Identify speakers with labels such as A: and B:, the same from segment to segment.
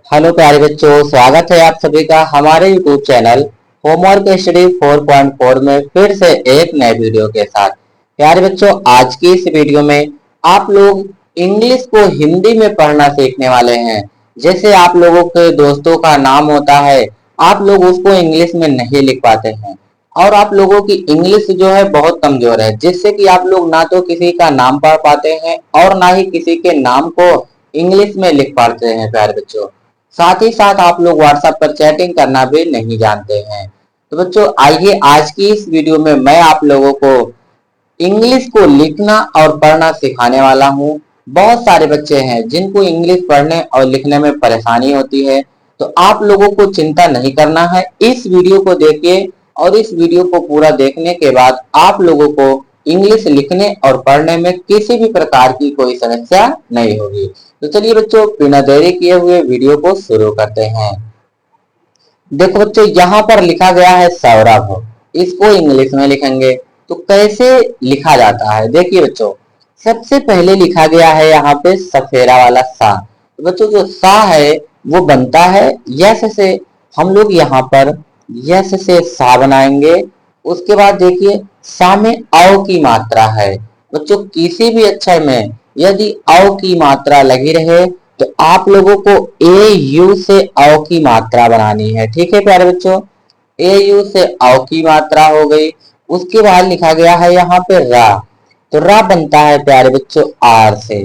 A: Hello प्यारे बच्चों, स्वागत है आप सभी का हमारे यूट्यूब चैनल होमवर्क स्टडी 4.4 में फिर से एक नए वीडियो के साथ। प्यारे बच्चों, आज की इस वीडियो में आप लोग इंग्लिश को हिंदी में पढ़ना सीखने वाले हैं। जैसे आप लोगों के दोस्तों का नाम होता है, आप लोग उसको इंग्लिश में नहीं लिख पाते हैं और आप लोगों की इंग्लिश जो है बहुत कमजोर है, जिससे कि आप लोग ना तो किसी का नाम पढ़ पाते हैं और ना ही किसी के नाम को इंग्लिश में लिख पाते हैं। प्यारे बच्चों, साथ ही साथ आप लोग व्हाट्सएप पर चैटिंग करना भी नहीं जानते हैं। तो बच्चों, आइए आज की इस वीडियो में मैं आप लोगों को इंग्लिश को लिखना और पढ़ना सिखाने वाला हूँ। बहुत सारे बच्चे हैं जिनको इंग्लिश पढ़ने और लिखने में परेशानी होती है, तो आप लोगों को चिंता नहीं करना है। इस वीडियो को देखिए और इस वीडियो को पूरा देखने के बाद आप लोगों को इंग्लिश लिखने और पढ़ने में किसी भी प्रकार की कोई समस्या नहीं होगी। तो चलिए बच्चों, बिना देरी किए हुए वीडियो को शुरू करते हैं। देखो बच्चों, यहाँ पर लिखा गया है सौरभ, इसको इंग्लिश में लिखेंगे तो कैसे लिखा जाता है। देखिए बच्चों, सबसे पहले लिखा गया है यहाँ पे सफेरा वाला सा। तो बच्चों, जो सा है वो बनता है यस से। हम लोग यहाँ पर यस से सा बनाएंगे। उसके बाद देखिए, सा में औ की मात्रा है। बच्चों, किसी भी अक्षर में यदि औ की मात्रा लगी रहे तो आप लोगों को ए यू से औ की मात्रा बनानी है। ठीक है प्यारे बच्चों, ए यू से औ की मात्रा हो गई। उसके बाद लिखा गया है यहाँ पे रा। तो रा बनता है प्यारे बच्चों आर से।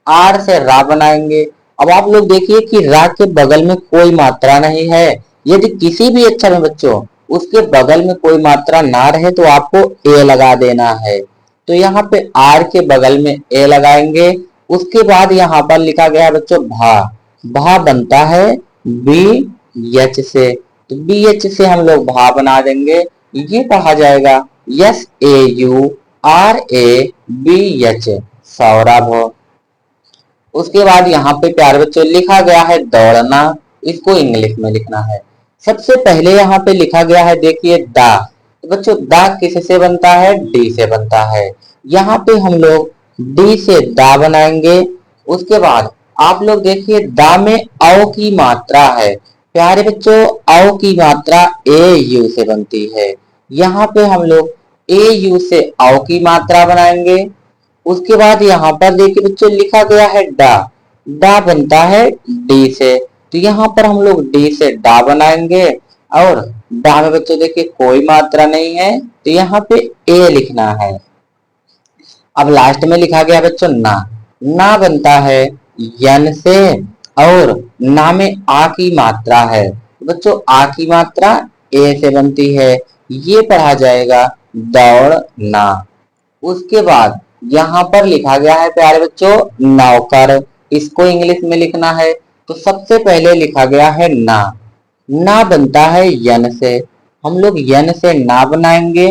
A: आर से रा बनाएंगे। अब आप लोग देखिए कि रा के बगल में कोई मात्रा नहीं है। यदि किसी भी अक्षर में बच्चों उसके बगल में कोई मात्रा ना रहे तो आपको ए लगा देना है। तो यहाँ पे आर के बगल में ए लगाएंगे। उसके बाद यहाँ पर लिखा गया है बच्चों भा। भा बनता है बी एच से। तो बी एच से हम लोग भा बना देंगे। ये पढ़ा जाएगा S A U R A B H, Saurabh. उसके बाद यहाँ पे प्यारे बच्चों लिखा गया है दौड़ना, इसको इंग्लिश में लिखना है। सबसे पहले यहाँ पे लिखा गया है, देखिए दा। तो बच्चों दा किससे बनता है? डी से बनता है। यहाँ पे हम लोग डी से दा बनाएंगे। उसके बाद आप लोग देखिए दा में औ की मात्रा है। प्यारे बच्चों, औ की मात्रा ए यू से बनती है। यहाँ पे हम लोग ए यू से औ की मात्रा बनाएंगे। उसके बाद यहाँ पर देखिए बच्चों लिखा गया है डा। डा बनता है डी से। तो यहाँ पर हम लोग डी से डा बनाएंगे और डा में बच्चों देखिए कोई मात्रा नहीं है, तो यहाँ पे ए लिखना है। अब लास्ट में लिखा गया बच्चों ना। ना बनता है यन से और ना में आ की मात्रा है। बच्चों आ की मात्रा ए से बनती है। ये पढ़ा जाएगा दौड़ना। उसके बाद यहाँ पर लिखा गया है प्यारे बच्चों नौकर, इसको इंग्लिश में लिखना है। तो सबसे पहले लिखा गया है ना। ना बनता है यन से। हम लोग यन से ना बनाएंगे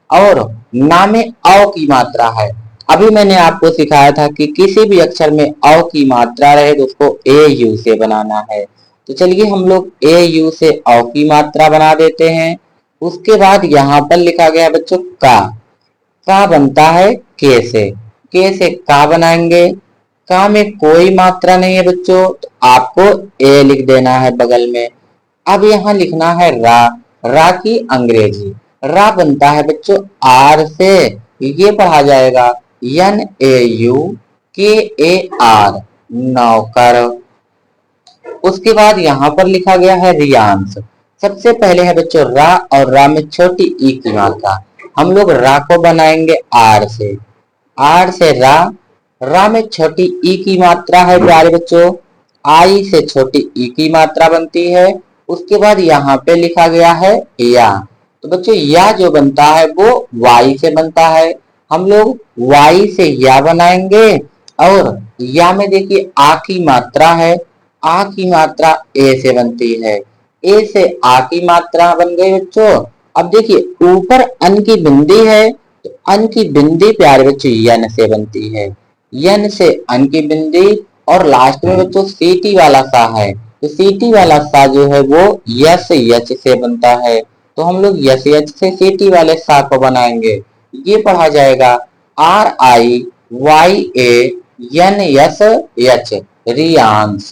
A: और ना में औ की मात्रा है। अभी मैंने आपको सिखाया था कि किसी भी अक्षर में औ की मात्रा रहे तो उसको ए यू से बनाना है। तो चलिए हम लोग ए यू से औ की मात्रा बना देते हैं। उसके बाद यहाँ पर लिखा गया बच्चों का बनता है के से का बनाएंगे। का में कोई मात्रा नहीं है बच्चों, तो आपको ए लिख देना है बगल में। अब यहाँ लिखना है रा। रा की अंग्रेजी। रा बनता है बच्चों आर से। ये पढ़ा जाएगा एन ए यू के ए आर, नौकर। उसके बाद यहाँ पर लिखा गया है रियांश। सबसे पहले है बच्चों रा और रा में छोटी ई की मात्रा। हम लोग रा को बनाएंगे आर से। आर से रा। रा में छोटी ई की मात्रा है प्यारे बच्चों। आई से छोटी ई की मात्रा बनती है। उसके बाद यहाँ पे लिखा गया है या। तो बच्चों या जो बनता है वो वाई से बनता है। हम लोग वाई से या बनाएंगे और या में देखिए आ की मात्रा है। आ की मात्रा ए से बनती है। ए से आ की मात्रा बन गई बच्चों। अब देखिए ऊपर अन की बिंदी है, तो अन की बिंदी प्यारे बच्चों यन से बनती है। यन से अन की बिंदी और लास्ट में बच्चों सीटी वाला सा है। तो सीटी वाला सा जो है वो यस यच से बनता है। तो हम लोग यस यच से सीटी वाले सा को बनाएंगे। ये पढ़ा जाएगा R I Y A N S H, Riyansh.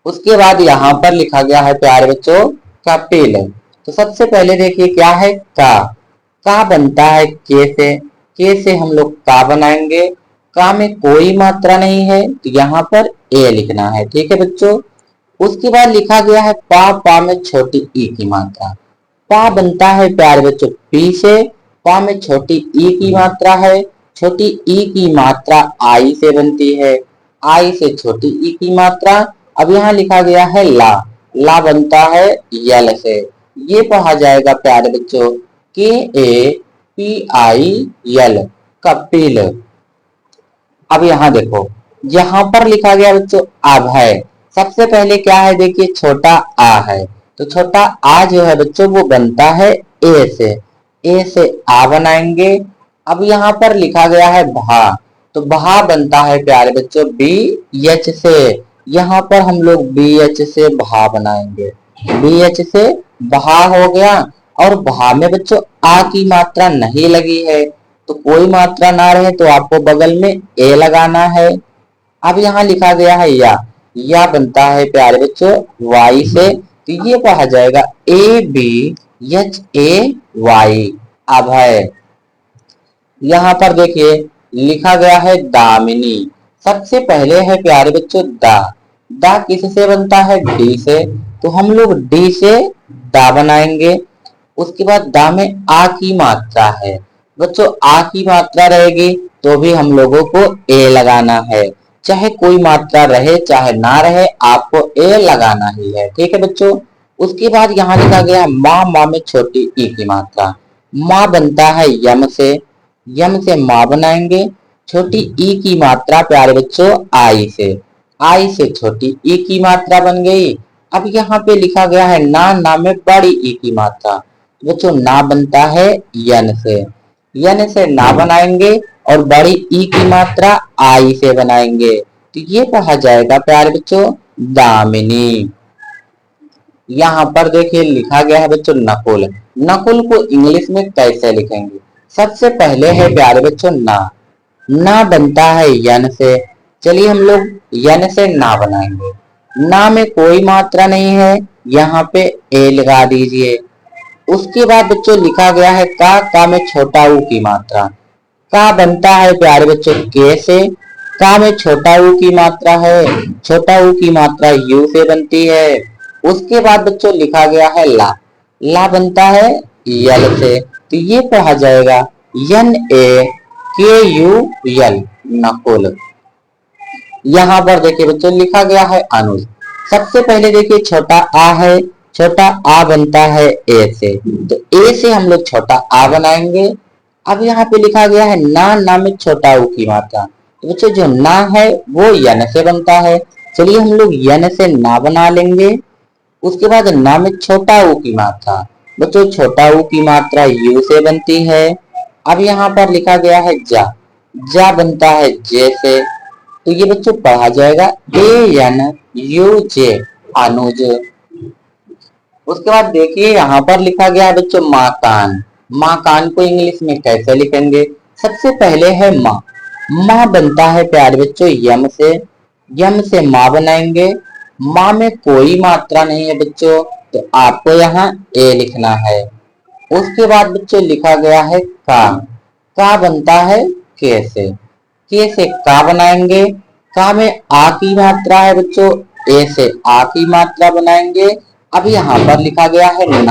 A: उसके बाद यहाँ पर लिखा गया है प्यारे बच्चों कपिल। तो सबसे पहले देखिए क्या है का बनता है के से हम लोग का बनाएंगे। का में कोई मात्रा नहीं है तो यहाँ पर ए लिखना है, ठीक है बच्चों। उसके बाद लिखा गया है पा में छोटी ई की मात्रा। पा बनता है प्यारे बच्चों पी से। पा में छोटी ई की मात्रा है। छोटी ई की मात्रा आई से बनती है। आई से छोटी ई की मात्रा। अब यहाँ लिखा गया है ला बनता है यल से। ये पढ़ा जाएगा प्यारे बच्चों के ए पी आई यल कपिल। अब यहाँ देखो यहाँ पर लिखा गया बच्चों अभय। सबसे पहले क्या है देखिए छोटा आ है, तो छोटा आ जो है बच्चों वो बनता है ए से। ए से आ बनाएंगे। अब यहाँ पर लिखा गया है भा, तो भा बनता है प्यारे बच्चों बी एच से। यहाँ पर हम लोग बी एच से भा बनाएंगे। बी एच से भा हो गया। और भा में बच्चों आ की मात्रा नहीं लगी है, तो कोई मात्रा ना रहे तो आपको बगल में ए लगाना है। अब यहाँ लिखा गया है या बनता है प्यारे बच्चों वाई से, तो ये कहा जाएगा A B H A Y Abhay. यहाँ पर देखिए लिखा गया है दामिनी। सबसे पहले है प्यारे बच्चों दा किससे बनता है डी से, तो हम लोग डी से दा बनाएंगे। उसके बाद दा में आ की मात्रा है बच्चों, आ की मात्रा रहेगी तो भी हम लोगों को ए लगाना है। चाहे कोई मात्रा रहे चाहे ना रहे आपको ए लगाना ही है, ठीक है बच्चों। उसके बाद यहाँ लिखा गया है माँ में छोटी ई की मात्रा। माँ बनता है यम से माँ बनाएंगे। छोटी ई की मात्रा प्यारे बच्चों आई से छोटी ई की मात्रा बन गई। अब यहाँ पे लिखा गया है ना में बड़ी ई की मात्रा। बच्चों ना बनता है यन से ना बनाएंगे और बड़ी ई की मात्रा आई से बनाएंगे, तो ये कहा जाएगा प्यारे बच्चों दामिनी। यहाँ पर देखिए लिखा गया है बच्चों नकुल। नकुल को इंग्लिश में कैसे लिखेंगे? सबसे पहले है प्यारे बच्चों ना बनता है यन से। चलिए हम लोग यन से ना बनाएंगे। ना में कोई मात्रा नहीं है, यहाँ पे ए लगा दीजिए। उसके बाद बच्चों लिखा गया है का में छोटा ऊ की मात्रा। का बनता है प्यारे बच्चों के से। का में छोटा ऊ की मात्रा है, छोटा ऊ की मात्रा यू से बनती है। उसके बाद बच्चों लिखा गया है ला बनता है यल से, तो ये पढ़ा जाएगा एन ए के यू यल नकुल। यहाँ पर देखिए बच्चों लिखा गया है अनुज। सबसे पहले देखिए छोटा आ है, छोटा आ बनता है ए से, तो ए से हम लोग छोटा आ बनाएंगे। अब यहाँ पे लिखा गया है ना में छोटा ऊ की मात्रा, तो बच्चों जो ना है वो यन से बनता है। चलिए हम लोग यन से ना बना लेंगे। उसके बाद ना में छोटा ऊ की मात्रा, बच्चों छोटा ऊ की मात्रा यू से बनती है। अब यहाँ पर लिखा गया है जा बनता है जे से, तो ये बच्चों पढ़ा जाएगा ए एन यू जे अनुज। उसके बाद देखिए यहाँ पर लिखा गया है बच्चों माँ कान को इंग्लिश में कैसे लिखेंगे? सबसे पहले है माँ बनता है प्यारे बच्चों यम से माँ बनाएंगे। माँ में कोई मात्रा नहीं है बच्चों, तो आपको यहाँ ए लिखना है। उसके बाद बच्चों लिखा गया है का बनता है के से का बनाएंगे। का में आ की मात्रा है बच्चों, ए से आ की मात्रा बनाएंगे। अब यहाँ पर लिखा गया है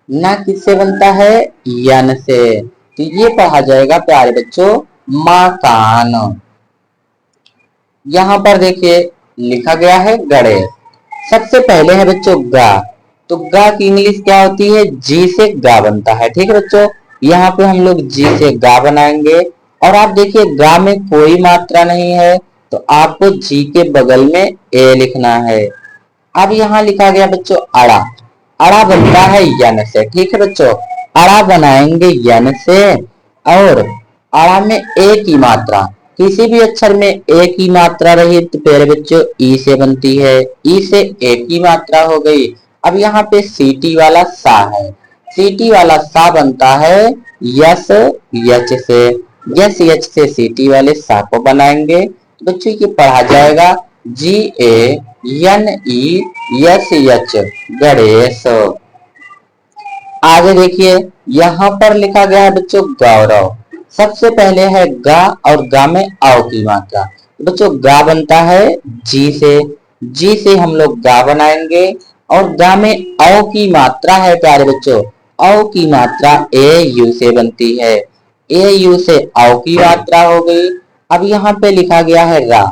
A: ना किससे बनता है यन से, तो ये पढ़ा जाएगा प्यारे बच्चों मकान। यहाँ पर देखिए लिखा गया है गणेश। सबसे पहले है बच्चों गा, तो गा की इंग्लिश क्या होती है? जी से गा बनता है, ठीक है बच्चों। यहाँ पे हम लोग जी से गा बनाएंगे। और आप देखिए गा में कोई मात्रा नहीं है, तो आपको जी के बगल में ए लिखना है। अब यहाँ लिखा गया बच्चों अड़ा बनता है यन से, ठीक है बच्चों। अड़ा बनाएंगे यन से। और अड़ा में ए की मात्रा, किसी भी अक्षर में ए की मात्रा रही तो प्यारे बच्चों ई से बनती है। ई से ए की मात्रा हो गई। अब यहाँ पे सीटी वाला सा है, सीटी वाला सा बनता है यस यच से। यस यच से सीटी वाले सा को बनाएंगे। बच्चों ये पढ़ा जाएगा जी ए NESH गणेश। आगे देखिए यहाँ पर लिखा गया है बच्चों गौरव। सबसे पहले है गा और गा में आओ की मात्रा। बच्चों गा बनता है जी से, जी से हम लोग गा बनाएंगे और गा में औ की मात्रा है प्यारे बच्चों, औ की मात्रा ए यू से बनती है, ए यू से औ की मात्रा हो गई। अब यहाँ पे लिखा गया है रा,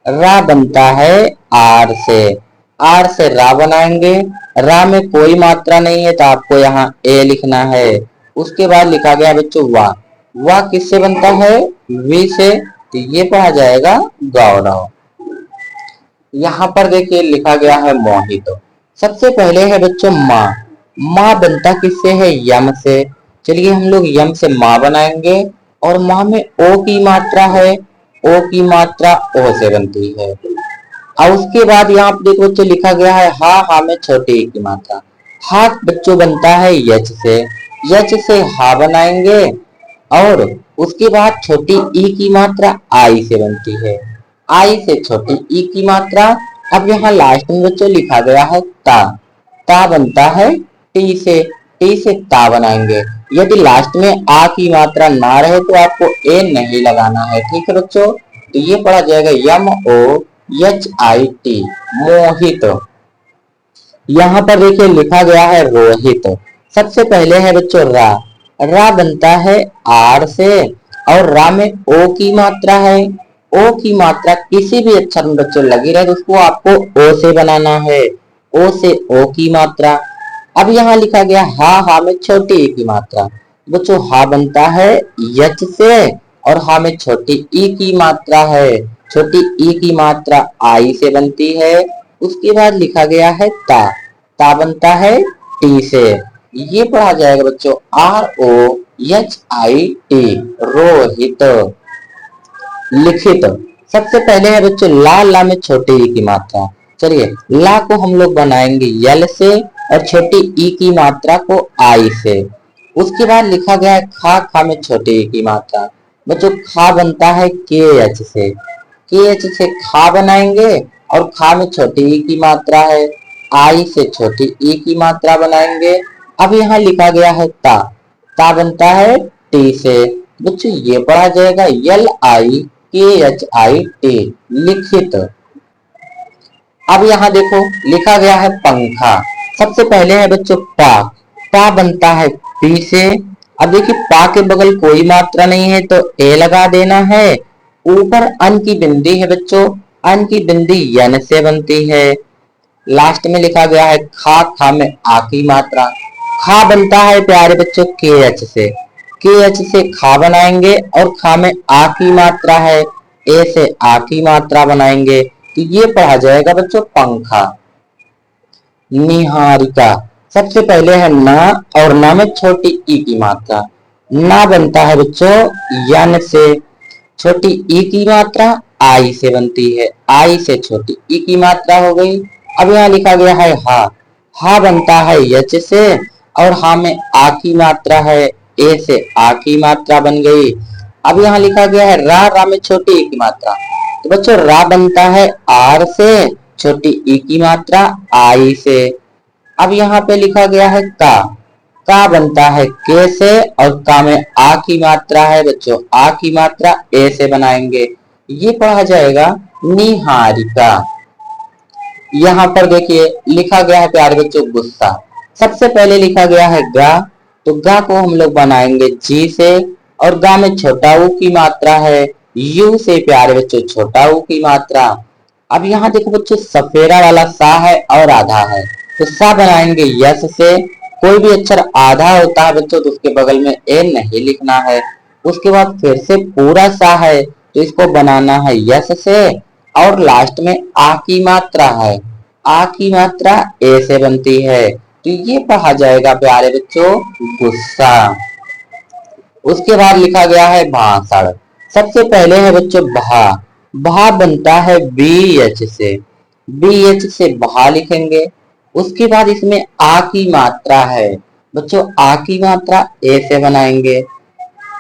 A: रा बनता है आर से रा बनाएंगे। रा में कोई मात्रा नहीं है तो आपको यहाँ ए लिखना है। उसके बाद लिखा गया बच्चों वाह, वाह किससे बनता है वी से, तो ये पढ़ा जाएगा गौरव। यहाँ पर देखिए लिखा गया है मोहित। सबसे पहले है बच्चों माँ, माँ बनता किससे है यम से। चलिए हम लोग यम से माँ बनाएंगे और माँ में ओ की मात्रा है, ओ की मात्रा ओ से बनती है। और उसके बाद यहाँ पे देखो बच्चों लिखा गया है हा, हा में छोटी ई की मात्रा। हा बच्चों बनता है यच से हा बनाएंगे और उसके बाद छोटी ई की मात्रा आई से बनती है, आई से छोटी ई की मात्रा। अब यहाँ लास्ट में बच्चों लिखा गया है ता बनता है टी से ता बनाएंगे। यदि लास्ट में आ की मात्रा ना रहे तो आपको ए नहीं लगाना है, ठीक है बच्चों। तो ये पढ़ा जाएगा MOHIT मोहित। यहाँ पर देखिए लिखा गया है रोहित। सबसे पहले है बच्चों रा, रा बनता है आर से और रा में ओ की मात्रा है, ओ की मात्रा किसी भी अक्षर में बच्चों लगी रहे तो उसको आपको ओ से बनाना है, ओ से ओ की मात्रा। अब यहाँ लिखा गया हा में छोटी ई की मात्रा। बच्चों हा बनता है यच से और हा में छोटी ई की मात्रा है, छोटी ई की मात्रा आई से बनती है। उसके बाद लिखा गया है ता बनता है टी से। ये पढ़ा जाएगा बच्चों ROHIT रोहित। लिखित, सबसे पहले है बच्चों ला में छोटी ई की मात्रा। चलिए ला को हम लोग बनाएंगे यल से और छोटी ई की मात्रा को आई से। उसके बाद लिखा गया है खा में छोटी ई की मात्रा। बच्चों खा बनता है KH से, KH से खा बनाएंगे और खा में छोटी ई की मात्रा है, आई से छोटी ई की मात्रा बनाएंगे। अब यहाँ लिखा गया है ता बनता है टी से। बच्चों ये पढ़ा जाएगा LIKHIT लिखित। अब यहाँ देखो लिखा गया है पंखा। सबसे पहले है बच्चों पा बनता है पी से। अब देखिए पा के बगल कोई मात्रा नहीं है तो ए लगा देना है। ऊपर अन की बिंदी है बच्चों, अन की बिंदी यन से बनती है। लास्ट में लिखा गया है खा में आ की मात्रा। खा बनता है प्यारे बच्चों KH से, KH से खा बनाएंगे और खा में आ की मात्रा है, ए से आ की मात्रा बनाएंगे। तो ये पढ़ा जाएगा बच्चों पंखा। निहारिका, सबसे पहले है ना और ना में छोटी ई की मात्रा। ना बनता है बच्चों यन से, छोटी ई की मात्रा आई से बनती है, आई से छोटी ई की मात्रा हो गई। अब यहाँ लिखा गया है हा बनता है यच से और हा में आ की मात्रा है, ए से आ की मात्रा बन गई। अब यहाँ लिखा गया है रा में छोटी ई की मात्रा। तो बच्चों रा बनता है आर से, छोटी ई की मात्रा आई से। अब यहाँ पे लिखा गया है का बनता है के से और का में आ की मात्रा है बच्चों, आ की मात्रा ए से बनाएंगे। ये पढ़ा जाएगा निहारिका। यहाँ पर देखिए लिखा गया है प्यारे बच्चों गुस्सा। सबसे पहले लिखा गया है गा, तो गा को हम लोग बनाएंगे जी से और गा में छोटा ऊ की मात्रा है, यू से प्यारे बच्चों छोटा ऊ की मात्रा। अब यहाँ देखो बच्चों सफेरा वाला सा है और आधा है, तो सा बनाएंगे यस से। कोई भी अक्षर आधा होता है बच्चों तो उसके बगल में ए नहीं लिखना है। उसके बाद फिर से पूरा सा है तो इसको बनाना है यस से और लास्ट में आ की मात्रा है, आ की मात्रा ए से बनती है। तो ये पढ़ा जाएगा प्यारे बच्चों गुस्सा। उसके बाद लिखा गया है भाषण। सबसे पहले है बच्चों भा बनता है BH से, BH से भा लिखेंगे। उसके बाद इसमें आ की मात्रा है बच्चों, आ की मात्रा ए से बनाएंगे।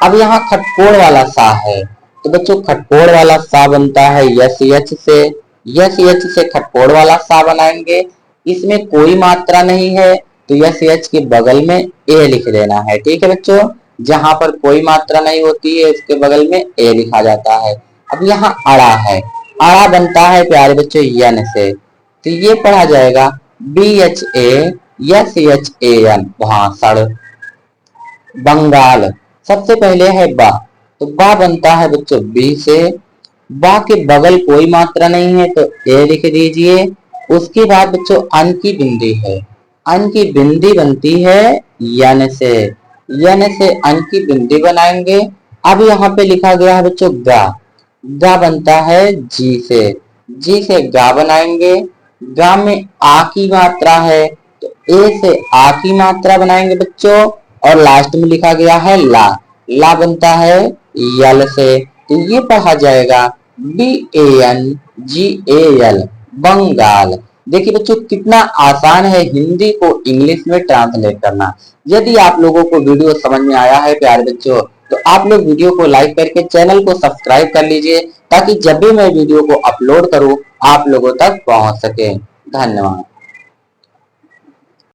A: अब यहाँ खटकोड़ वाला सा है तो बच्चों खटकोड़ वाला सा बनता है यस यच से यस एच से खटपोड़ वाला सा बनाएंगे, इसमें कोई मात्रा नहीं है तो यस एच के बगल में ए लिख देना है। ठीक है बच्चों, जहां पर कोई मात्रा नहीं होती है उसके बगल में ए लिखा जाता है। अब यहाँ अड़ा है, अड़ा बनता है प्यारे बच्चों यन से, तो ये पढ़ा जाएगा B H A S H A N, भाषण। बंगाल, सबसे पहले है बा, तो बा बनता है बच्चों बी से, बा के बगल कोई मात्रा नहीं है तो ए लिख दीजिए। उसके बाद बच्चों अन की बिंदी है, अन की बिंदी बनती है यन से, यन से अन की बिंदी बनाएंगे। अब यहाँ पे लिखा गया है बच्चों गा, गा बनता है जी से, जी से गा बनाएंगे। गा में आ की मात्रा है तो ए से आ की मात्रा बनाएंगे बच्चों, और लास्ट में लिखा गया है ला, ला बनता है यल से, तो ये पढ़ा जाएगा B A N G A L, Bengal. देखिए बच्चों कितना आसान है हिंदी को इंग्लिश में ट्रांसलेट करना। यदि आप लोगों को वीडियो समझ में आया है प्यारे बच्चों, तो आप लोग वीडियो को लाइक करके चैनल को सब्सक्राइब कर लीजिए, ताकि जब भी मैं वीडियो को अपलोड करूं आप लोगों तक पहुंच सके। धन्यवाद।